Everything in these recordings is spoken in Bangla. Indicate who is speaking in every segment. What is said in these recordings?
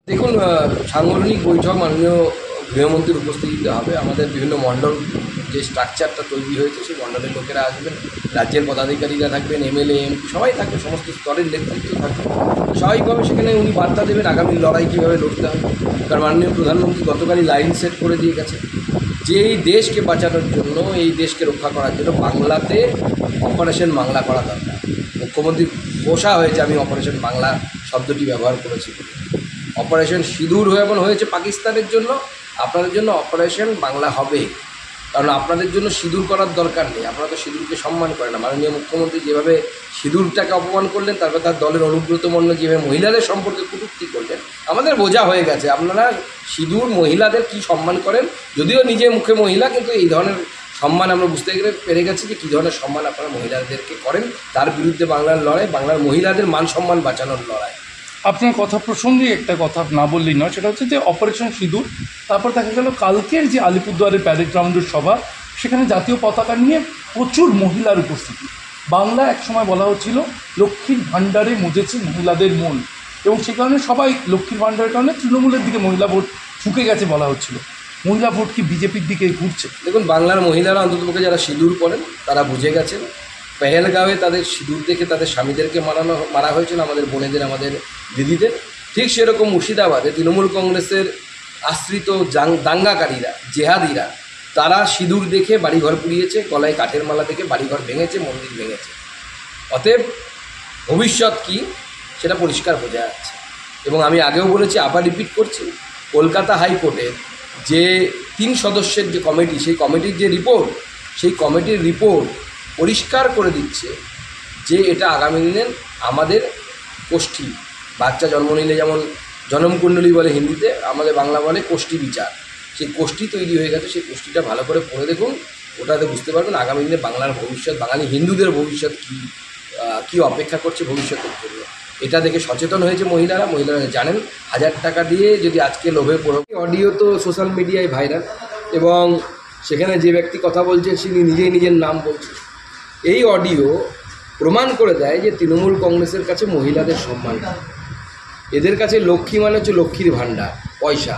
Speaker 1: দেখুন, সাংগঠনিক বৈঠক মাননীয় গৃহমন্ত্রীর উপস্থিতিতে হবে। আমাদের বিভিন্ন মণ্ডল যে স্ট্রাকচারটা তৈরি হয়েছে সেই মণ্ডলের লোকেরা আসবেন, রাজ্যের পদাধিকারীরা থাকবেন, এমএলএ এমপি সবাই থাকবে, সমস্ত স্তরের নেতৃত্ব থাকবে। স্বাভাবিকভাবে সেখানে উনি বার্তা দেবেন আগামী লড়াই কীভাবে লড়তে হবে। কারণ মাননীয় প্রধানমন্ত্রী গতকালই লাইন সেট করে দিয়ে গেছে যে এই দেশকে বাঁচানোর জন্য, এই দেশকে রক্ষা করার জন্য বাংলাতে অপারেশন বাংলা করা দরকার। মুখ্যমন্ত্রী পোষা হয়েছে আমি অপারেশন বাংলা শব্দটি ব্যবহার করেছি। অপারেশন সিঁদুর এমন হয়েছে পাকিস্তানের জন্য, আপনাদের জন্য অপারেশন বাংলা হবে। কারণ আপনাদের জন্য সিঁদুর করার দরকার নেই, আপনারা তো সিঁদুরকে সম্মান করেন না। মাননীয় মুখ্যমন্ত্রী যেভাবে সিঁদুরটাকে অপমান করলেন, তারপর তার দলের অনুব্রত মণ্ডল যেভাবে মহিলাদের সম্পর্কে কটূক্তি করলেন, আমাদের বোঝা হয়ে গেছে আপনারা সিঁদুর মহিলাদের কি সম্মান করেন। যদিও নিজে মুখে মহিলা, কিন্তু এই ধরনের সম্মান আমরা বুঝতে পেরে গেছি যে কী ধরনের সম্মান আপনারা মহিলাদেরকে করেন। তার বিরুদ্ধে বাংলার লড়াই, বাংলার মহিলাদের মান সম্মান বাঁচানোর লড়াই।
Speaker 2: আপনার কথা প্রসঙ্গে একটা কথা না বললেই নয়, সেটা হচ্ছে যে অপারেশন সিঁদুর, তারপর দেখা গেল কালকের যে আলিপুরদুয়ারের প্যারেড গ্রাউন্ডের সভা, সেখানে জাতীয় পতাকা নিয়ে প্রচুর মহিলার উপস্থিতি। বাংলা একসময় বলা হচ্ছিল লক্ষ্মীর ভাণ্ডারে মজেছে মহিলাদের মন, এবং সে কারণে সবাই লক্ষ্মীর ভাণ্ডারের কারণে তৃণমূলের দিকে মহিলা ভোট ঝুঁকে গেছে বলা হচ্ছিল। মহিলা ভোট কি বিজেপির দিকে ঘুরছে?
Speaker 1: দেখুন, বাংলার মহিলারা অন্ততপক্ষে যারা সিঁদুর পরেন তারা বুঝে গেছেন। পেহেলগাঁওয়ে তাদের সিঁদুর দেখে তাদের স্বামীদেরকে মারা হয়েছিল, আমাদের বোনেদের, আমাদের দিদিদের। ঠিক সেরকম মুর্শিদাবাদে তৃণমূল কংগ্রেসের আশ্রিত দাঙ্গাকারীরা, জেহাদিরা, তারা সিঁদুর দেখে বাড়িঘর পুড়িয়েছে, গলায় কাঠের মালা দেখে বাড়িঘর ভেঙেছে, মন্দির ভেঙেছে। অতএব ভবিষ্যৎ কী সেটা পরিষ্কার বোঝা যাচ্ছে। এবং আমি আগেও বলেছি, আবার রিপিট করছি, কলকাতা হাইকোর্টের যে 3 সদস্যের যে কমিটি, সেই কমিটির যে রিপোর্ট, সেই কমিটির রিপোর্ট পরিষ্কার করে দিচ্ছে যে এটা আগামী দিনের আমাদের কোষ্ঠী, বাচ্চা জন্ম নিলে যেমন জনমকুণ্ডলী বলে হিন্দিতে, আমাদের বাংলা বলে কোষ্ঠী বিচার, সেই কোষ্ঠী তৈরি হয়ে গেছে। সেই কোষ্ঠীটা ভালো করে পড়ে দেখুন, ওটাতে বুঝতে পারবেন আগামী দিনে বাংলার ভবিষ্যৎ, বাঙালি হিন্দুদের ভবিষ্যৎ কী অপেক্ষা করছে ভবিষ্যতের জন্য। এটা দেখে সচেতন হয়েছে মহিলারা জানেন 1000 টাকা দিয়ে যদি আজকে লোভে পড়ো। অডিও তো সোশ্যাল মিডিয়ায় ভাইরাল, এবং সেখানে যে ব্যক্তি কথা বলছেন তিনি নিজেই নিজের নাম বলছেন। এই অডিও প্রমাণ করে দেয় যে তৃণমূল কংগ্রেসের কাছে মহিলাদের সম্মান, এদের কাছে লক্ষ্মী মানে হচ্ছে লক্ষ্মীর ভাণ্ডার, পয়সা,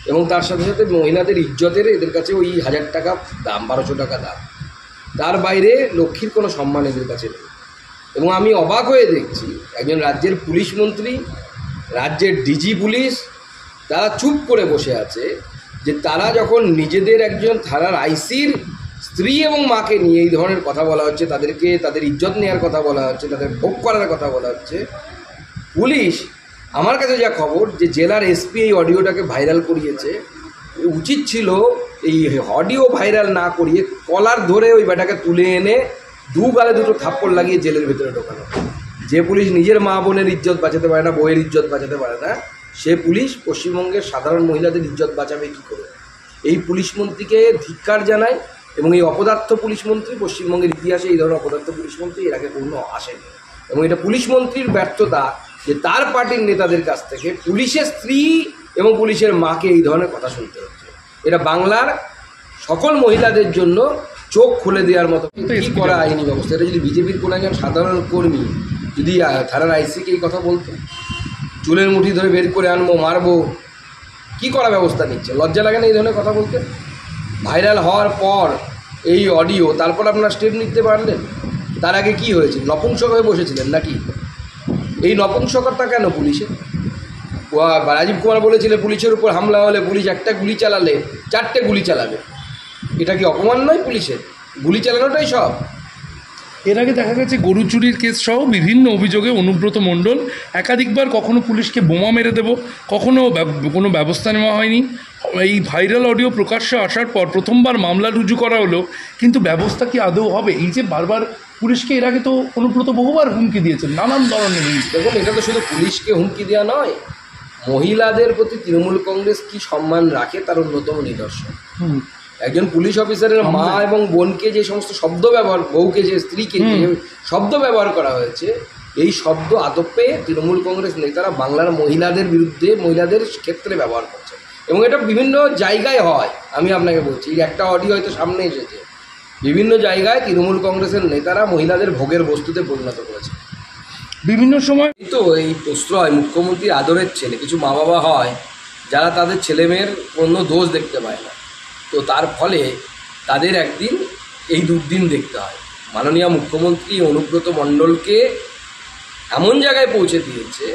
Speaker 1: এবং তার সাথে সাথে মহিলাদের ইজ্জতের এদের কাছে ওই 1000 টাকা দাম, 1200 টাকা দাম। তার বাইরে লক্ষ্মীর কোনো সম্মান এদের কাছে নেই। এবং আমি অবাক হয়ে দেখছি একজন রাজ্যের পুলিশ মন্ত্রী, রাজ্যের ডিজি পুলিশ, তারা চুপ করে বসে আছে যে তারা যখন নিজেদের একজন থানার আইসির স্ত্রী এবং মাকে নিয়ে এই ধরনের কথা বলা হচ্ছে, তাদেরকে তাদের ইজ্জত নেওয়ার কথা বলা হচ্ছে, তাদের ভোগ করার কথা বলা হচ্ছে, পুলিশ, আমার কাছে যা খবর যে জেলার এসপি এই অডিওটাকে ভাইরাল করিয়েছে। উচিত ছিল এই অডিও ভাইরাল না করিয়ে কলার ধরে ওই বেটাকে তুলে এনে 2 গালে 2টো থাপ্পড় লাগিয়ে জেলের ভেতরে ঢোকানো। যে পুলিশ নিজের মা বোনের ইজ্জত বাঁচাতে পারে না, বউয়ের ইজ্জত বাঁচাতে পারে না, সে পুলিশ পশ্চিমবঙ্গের সাধারণ মহিলাদের ইজ্জত বাঁচাবে কী করে? এই পুলিশ মন্ত্রীকে ধিক্কার জানায়। এবং এই অপদার্থ পুলিশ মন্ত্রী, পশ্চিমবঙ্গের ইতিহাসে এই ধরনের অপদার্থ পুলিশ মন্ত্রী এর আগে কোনো আসেনি। এবং এটা পুলিশ মন্ত্রীর ব্যর্থতা যে তার পার্টির নেতাদের কাছ থেকে পুলিশের স্ত্রী এবং পুলিশের মাকে এই ধরনের কথা শুনতে হচ্ছে। এটা বাংলার সকল মহিলাদের জন্য চোখ খুলে দেওয়ার মতো কি করা আইনি ব্যবস্থা। এটা যদি বিজেপির কোনো একজন সাধারণ কর্মী যদি থানার আইসিকে এই কথা বলতো, চুলের মুঠি ধরে বের করে আনবো, মারবো, কি করা ব্যবস্থা নিচ্ছে? লজ্জা লাগে না এই ধরনের কথা বলতে? ভাইরাল হওয়ার পর এই অডিও, তারপর আপনারা স্টেপ নিতে পারলেন। তার আগে কি হয়েছে? নপুংসক হয়ে বসেছিলেন নাকি? এই নপুংসকতা কেন পুলিশের? রাজীব কুমার বলেছিলেন পুলিশের উপর হামলা হলে পুলিশ একটা গুলি চালালে 4টে গুলি চালাবে। এটা কি অপমান নয় পুলিশের? গুলি চালানোটাই সব।
Speaker 2: এর আগে দেখা গেছে গরু চুরির কেস সহ বিভিন্ন অভিযোগে অনুব্রত মণ্ডল একাধিকবার কখনো পুলিশকে বোমা মেরে দেব, কখনো কোনো ব্যবস্থা নেওয়া হয়নি। এই ভাইরাল অডিও প্রকাশ্যে আসার পর প্রথমবার মামলা রুজু করা হলো, কিন্তু ব্যবস্থা কি আদৌ হবে? এই যে বারবার পুলিশকে, এর আগে তো অনুব্রত বহুবার হুমকি দিয়েছেন, নানান ধরনের হুমকি।
Speaker 1: দেখুন, এটা তো শুধু পুলিশকে হুমকি দেওয়া নয়, মহিলাদের প্রতি তৃণমূল কংগ্রেস কি সম্মান রাখে তার অন্যতম নিদর্শন। একজন পুলিশ অফিসারের মা এবং বোনকে যে সমস্ত শব্দ ব্যবহার, বউকে যে, স্ত্রীকে যে শব্দ ব্যবহার করা হয়েছে, এই শব্দ আদপে তৃণমূল কংগ্রেস নেতারা বাংলার মহিলাদের বিরুদ্ধে, মহিলাদের ক্ষেত্রে ব্যবহার করছে। এবং এটা বিভিন্ন জায়গায় হয়। আমি আপনাকে বলছি, একটা অডিও হয়তো সামনে এসেছে, বিভিন্ন জায়গায় তৃণমূল কংগ্রেসের নেতারা মহিলাদের ভোগের বস্তুতে পরিণত করেছে।
Speaker 2: বিভিন্ন সময়
Speaker 1: এই তো এই প্রশ্রয় মুখ্যমন্ত্রীর আদরের ছেলে, কিছু মা বাবা হয় যারা তাদের ছেলেমেয়ের কোনো দোষ দেখতে পায় না, তো তার ফলে তাদের একদিন এই দুর্দিন দেখতে হয়। মাননীয় মুখ্যমন্ত্রী অনুব্রত মণ্ডলকে এমন জায়গায় পৌঁছে দিয়েছে,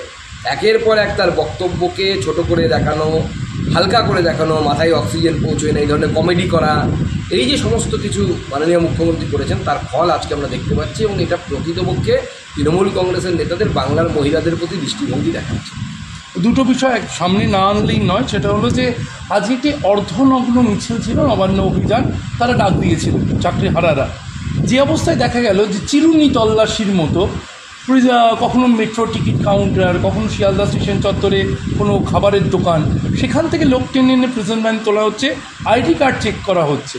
Speaker 1: একের পর এক তার বক্তব্যকে ছোট করে দেখানো, হালকা করে দেখানো, মাথায় অক্সিজেন পৌঁছয় না, এই ধরনের কমেডি করা, এই যে সমস্ত কিছু মাননীয় মুখ্যমন্ত্রী করেছেন তার ফল আজকে আমরা দেখতে পাচ্ছি, এবং এটা প্রকৃতপক্ষে তৃণমূল কংগ্রেসের নেতাদের বাংলার মহিলাদের প্রতি দৃষ্টিভঙ্গি দেখাচ্ছে।
Speaker 2: দুটো বিষয় সামনে না আনলেই নয়, সেটা হলো যে আজকে একটি অর্ধনগ্ন মিছিল ছিল, নবান্ন অভিযান তারা ডাক দিয়েছিল চাকরিহারারা। যে অবস্থায় দেখা গেল যে চিরুনি তল্লাশির মতো কখনো মেট্রো টিকিট কাউন্টার, কখনো শিয়ালদা স্টেশন চত্বরে কোনো খাবারের দোকান, সেখান থেকে লোক টেনে এনে প্রিজন ভ্যান তোলা হচ্ছে, আইডি কার্ড চেক করা হচ্ছে।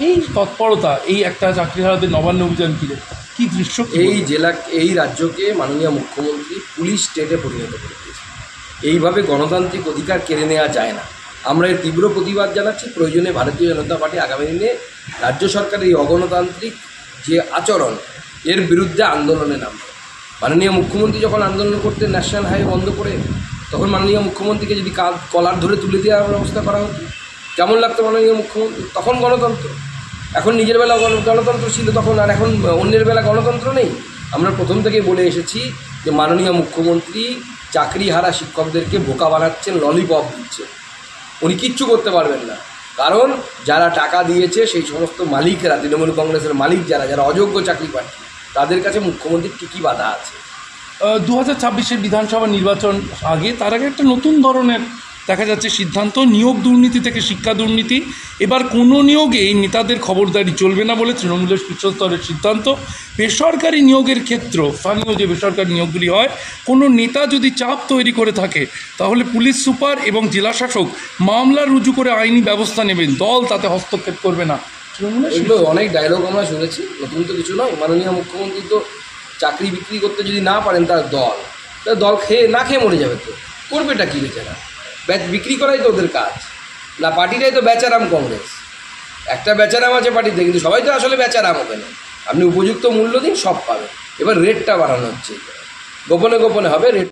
Speaker 2: এই তৎপরতা, এই একটা চাকরিহারাদের নবান্ন অভিযান ঘিরে কী দৃশ্য!
Speaker 1: এই রাজ্যকে মাননীয় মুখ্যমন্ত্রী পুলিশ স্টেটে পরিণত করে দিয়েছে। এইভাবে গণতান্ত্রিক অধিকার কেড়ে নেওয়া যায় না। আমরা এর তীব্র প্রতিবাদ জানাচ্ছি। প্রয়োজনে ভারতীয় জনতা পার্টি আগামী দিনে রাজ্য সরকারের এই অগণতান্ত্রিক যে আচরণ, এর বিরুদ্ধে আন্দোলনে নামবে। মাননীয় মুখ্যমন্ত্রী যখন আন্দোলন করতে ন্যাশনাল হাইওয়ে বন্ধ করে, তখন মাননীয় মুখ্যমন্ত্রীকে যদি কলার ধরে তুলে দেওয়ার ব্যবস্থা করা হতো, কেমন লাগতো মাননীয় মুখ্যমন্ত্রী? তখন গণতন্ত্র। এখন নিজের বেলা গণতন্ত্র ছিল তখন, আর এখন অন্যের বেলা গণতন্ত্র নেই। আমরা প্রথম থেকেই বলে এসেছি যে মাননীয় মুখ্যমন্ত্রী চাকরিহারা শিক্ষকদেরকে বোকা বানাচ্ছেন, ললিপপ দিচ্ছেন। উনি কিচ্ছু করতে পারবেন না, কারণ যারা টাকা দিয়েছে সেই সমস্ত মালিকরা, তৃণমূল কংগ্রেসের মালিক যারা অযোগ্য চাকরি প্রার্থী, তাদের কাছে মুখ্যমন্ত্রীর ঠিকই বাধা আছে।
Speaker 2: 2026-এর বিধানসভা নির্বাচন আগে, তার আগে একটা নতুন ধরনের দেখা যাচ্ছে সিদ্ধান্ত, নিয়োগ দুর্নীতি থেকে শিক্ষা দুর্নীতি। এবার কোনো নিয়োগেই নেতাদের খবরদারি চলবে না বলে তৃণমূলের শীর্ষস্তরের সিদ্ধান্ত। বেসরকারি নিয়োগের ক্ষেত্র, স্থানীয় যে বেসরকারি নিয়োগগুলি হয়, কোনো নেতা যদি চাপ তৈরি করে থাকে তাহলে পুলিশ সুপার এবং জেলাশাসক মামলা রুজু করে আইনি ব্যবস্থা নেবেন, দল তাতে হস্তক্ষেপ করবে না।
Speaker 1: এগুলো অনেক ডায়লগ আমরা শুনেছি, নতুন তো কিছু নয়। মাননীয় মুখ্যমন্ত্রী তো চাকরি বিক্রি করতে যদি না পারেন তার দল না খেয়ে মরে যাবে। তো করবেটা কী বেচারা? বিক্রি করাই তো ওদের কাজ না। পার্টিটাই তো বেচারাম কংগ্রেস। একটা বেচারাম আছে পার্টিতে, কিন্তু সবাই তো আসলে বেচারাম ওখানে। আপনি উপযুক্ত মূল্য দিন, সব পাবেন। এবার রেটটা বাড়ানো হচ্ছে, গোপনে গোপনে হবে রেট।